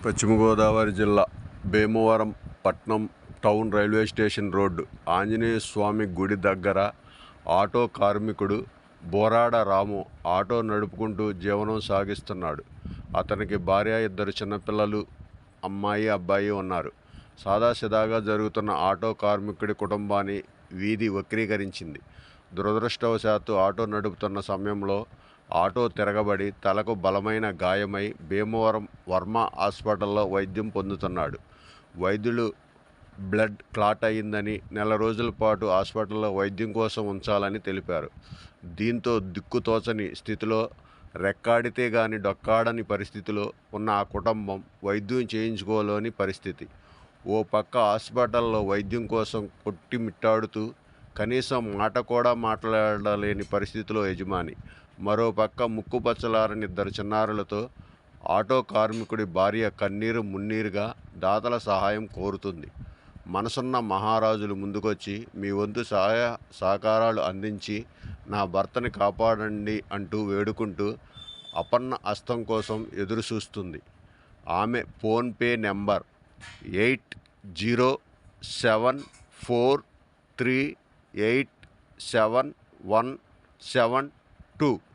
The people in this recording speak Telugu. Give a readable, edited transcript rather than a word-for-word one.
పశ్చిమ గోదావరి జిల్లా భీమవరం పట్నం town railway station road Anjaneya Swamy గుడి దగ్గర ఆటో కార్మికుడు బోరాడ రాము ఆటో నడుపుకుంటూ జీవనం సాగిస్తున్నాడు. అతనికి భార్య, ఇద్దరు చిన్నపిల్లలు, అమ్మాయి, అబ్బాయి ఉన్నారు. సాదాసీదాగా జరుగుతున్న ఆటో కార్మికుడి కుటుంబాన్ని వీధి వక్రీకరించింది. దురదృష్టవశాత్తు ఆటో నడుపుతున్న సమయంలో ఆటో తిరగబడి తలకు బలమైన గాయమై భీమవరం వర్మ హాస్పిటల్లో వైద్యం పొందుతున్నాడు. వైద్యులు బ్లడ్ క్లాట్ అయిందని, నెల రోజుల పాటు హాస్పిటల్లో వైద్యం కోసం ఉంచాలని తెలిపారు. దీంతో దిక్కుతోచని స్థితిలో, రెక్కాడితే గాని డొక్కాడని పరిస్థితిలో ఉన్న ఆ కుటుంబం వైద్యం చేయించుకోలేని పరిస్థితి. ఓ పక్క హాస్పిటల్లో వైద్యం కోసం కొట్టిమిట్టాడుతూ కనీసం మాట కూడా మాట్లాడలేని పరిస్థితిలో యజమాని. మరోపక్క ముక్కుపచ్చలారని ఇద్దరు చిన్నారులతో ఆటో కార్మికుడి భార్య కన్నీరు మున్నీరుగా దాతల సహాయం కోరుతుంది. మనసున్న మహారాజులు ముందుకొచ్చి మీ వంతు సహాయ సహకారాలు అందించి నా భర్తని కాపాడండి అంటూ వేడుకుంటూ అపన్న హస్తం కోసం ఎదురుచూస్తుంది. ఆమె ఫోన్పే నెంబర్ 8074387172.